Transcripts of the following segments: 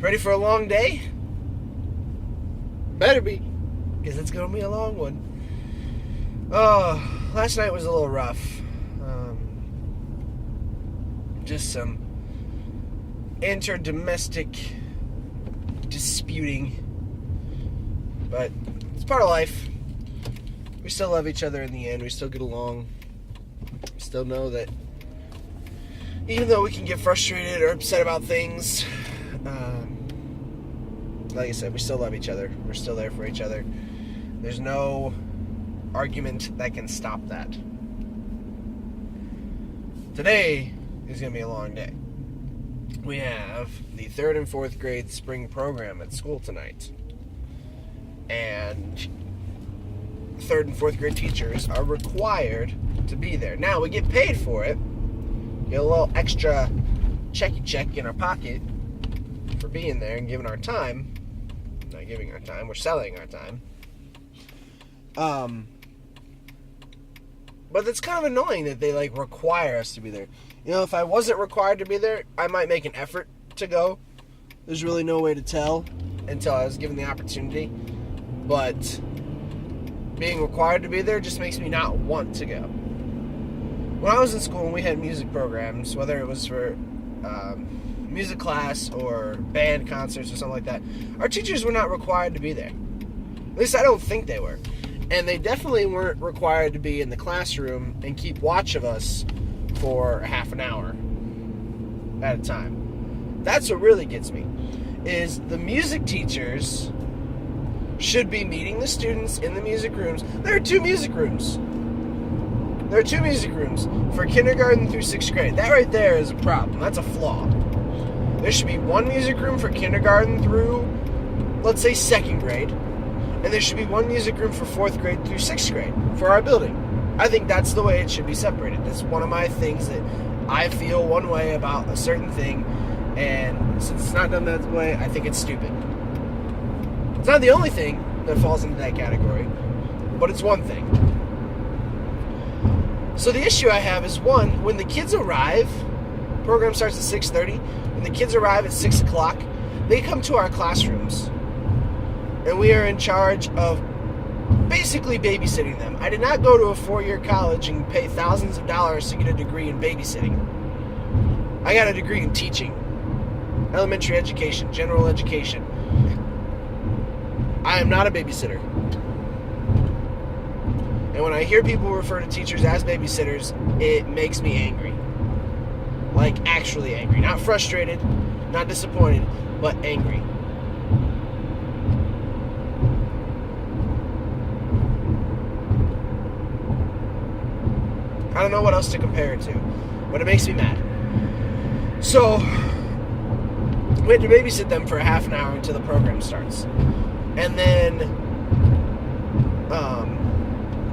Ready for a long day? Better be, because it's going to be a long one. Oh, last night was a little rough. Just some inter-domestic disputing. But it's part of life. We still love each other in the end. We still get along. We still know that even though we can get frustrated or upset about things, like I said, we still love each other. We're still there for each other. There's no argument that can stop that. Today is going to be a long day. We have the 3rd and 4th grade spring program at school tonight. And 3rd and 4th grade teachers are required to be there. Now, we get paid for it. Get a little extra checky check in our pocket for being there and giving our time. Not giving our time, we're selling our time. But it's kind of annoying that they require us to be there. You know, if I wasn't required to be there, I might make an effort to go. There's really no way to tell until I was given the opportunity. But being required to be there just makes me not want to go. When I was in school and we had music programs, whether it was for music class or band concerts or something like that, our teachers were not required to be there. At least I don't think they were. And they definitely weren't required to be in the classroom and keep watch of us for half an hour at a time. That's what really gets me, is the music teachers should be meeting the students in the music rooms. There are 2 music rooms. There are 2 music rooms for kindergarten through 6th grade. That right there is a problem. That's a flaw. There should be 1 music room for kindergarten through, let's say, 2nd grade. And there should be 1 music room for 4th grade through 6th grade for our building. I think that's the way it should be separated. That's one of my things that I feel one way about a certain thing. And since it's not done that way, I think it's stupid. It's not the only thing that falls into that category, but it's one thing. So the issue I have is, one, when the kids arrive, program starts at 6:30, when the kids arrive at 6 o'clock, they come to our classrooms, and we are in charge of basically babysitting them. I did not go to a 4-year college and pay thousands of dollars to get a degree in babysitting. I got a degree in teaching, elementary education, general education. I am not a babysitter. And when I hear people refer to teachers as babysitters, it makes me angry. Actually angry. Not frustrated, not disappointed, but angry. I don't know what else to compare it to, but it makes me mad. So, we had to babysit them for a half an hour until the program starts. And then,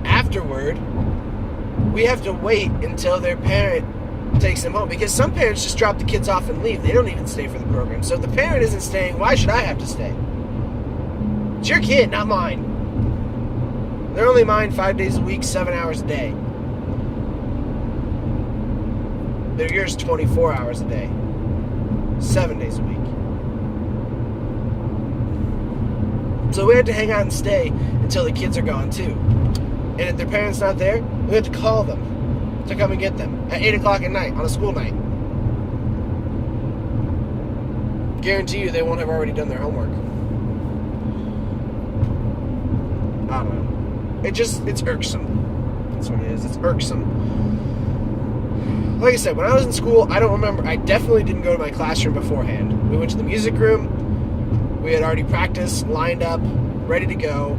afterward, we have to wait until their parent takes them home. Because some parents just drop the kids off and leave. They don't even stay for the program. So if the parent isn't staying, why should I have to stay? It's your kid, not mine. They're only mine 5 days a week, 7 hours a day. They're yours 24 hours a day, 7 days a week. So we had to hang out and stay until the kids are gone too. And if their parents not there, we had to call them to come and get them at 8 o'clock at night on a school night. Guarantee you they won't have already done their homework. I don't know. It's irksome. That's what it is. It's irksome. Like I said, when I was in school, I don't remember. I definitely didn't go to my classroom beforehand. We went to the music room. We had already practiced, lined up, ready to go.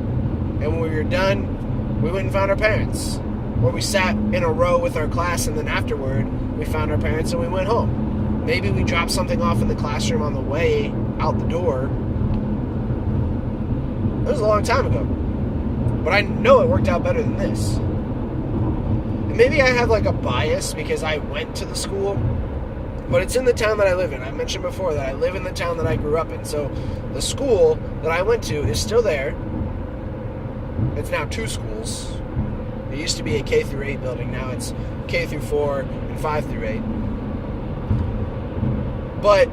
And when we were done, we went and found our parents. Or we sat in a row with our class, and then afterward, we found our parents and we went home. Maybe we dropped something off in the classroom on the way out the door. That was a long time ago. But I know it worked out better than this. Maybe I have a bias because I went to the school, but it's in the town that I live in. I mentioned before that I live in the town that I grew up in. So the school that I went to is still there. It's now 2 schools. It used to be a K through 8 building. Now it's K through 4 and 5 through 8. But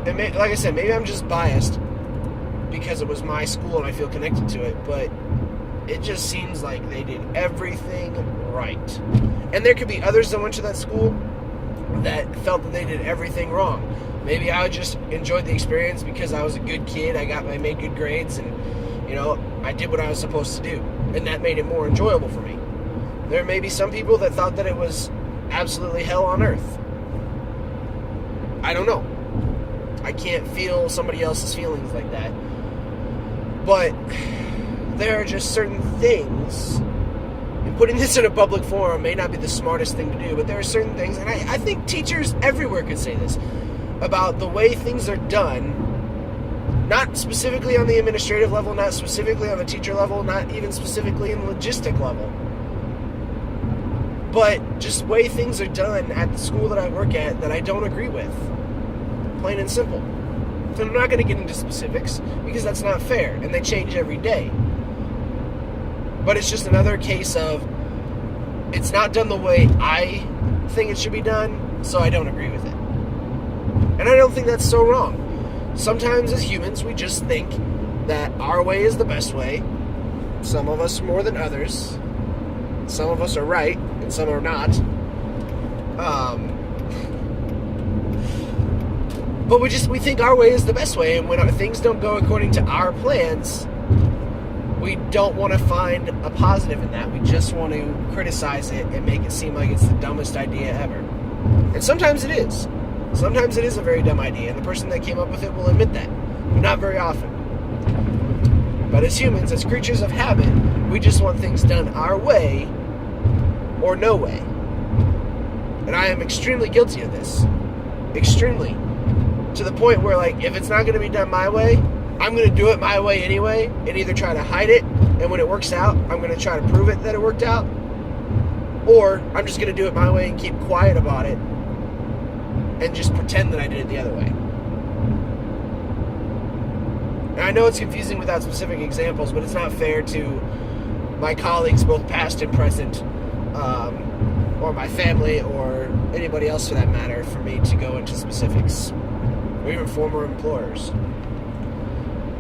And like I said, maybe I'm just biased because it was my school and I feel connected to it, but it just seems like they did everything right. And there could be others that went to that school that felt that they did everything wrong. Maybe I just enjoyed the experience because I was a good kid. I made good grades, and I did what I was supposed to do, and that made it more enjoyable for me. There may be some people that thought that it was absolutely hell on earth. I don't know. I can't feel somebody else's feelings like that. But there are just certain things, and putting this in a public forum may not be the smartest thing to do, but there are certain things, and I think teachers everywhere could say this, about the way things are done, not specifically on the administrative level, not specifically on the teacher level, not even specifically in the logistic level, but just way things are done at the school that I work at that I don't agree with. Plain and simple. So I'm not going to get into specifics because that's not fair, and they change every day. But it's just another case of it's not done the way I think it should be done, so I don't agree with it. And I don't think that's so wrong. Sometimes as humans, we just think that our way is the best way. Some of us more than others. Some of us are right, and some are not. But we think our way is the best way, and when things don't go according to our plans, we don't want to find a positive in that. We just want to criticize it and make it seem like it's the dumbest idea ever. And sometimes it is. Sometimes it is a very dumb idea, and the person that came up with it will admit that, but not very often. But as humans, as creatures of habit, we just want things done our way or no way. And I am extremely guilty of this. Extremely. To the point where, if it's not going to be done my way, I'm going to do it my way anyway, and either try to hide it, and when it works out, I'm going to try to prove it that it worked out, or I'm just going to do it my way and keep quiet about it, and just pretend that I did it the other way. And I know it's confusing without specific examples, but it's not fair to my colleagues, both past and present, or my family, or anybody else for that matter, for me to go into specifics, or even former employers.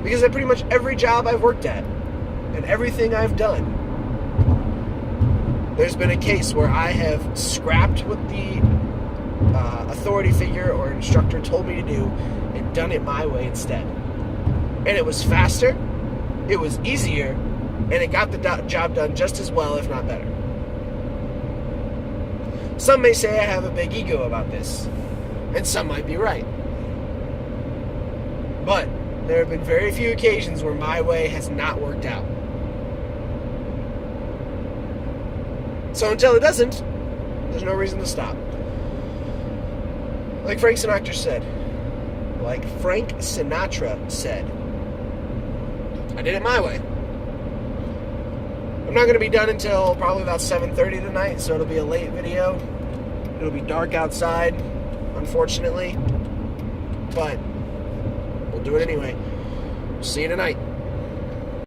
Because at pretty much every job I've worked at, and everything I've done, there's been a case where I have scrapped what the authority figure or instructor told me to do and done it my way instead. And it was faster, it was easier, and it got the job done just as well, if not better. Some may say I have a big ego about this, and some might be right. But there have been very few occasions where my way has not worked out. So until it doesn't, there's no reason to stop. Like Frank Sinatra said, I did it my way. I'm not going to be done until probably about 7:30 tonight, so it'll be a late video. It'll be dark outside, unfortunately. But we'll do it anyway. See you tonight.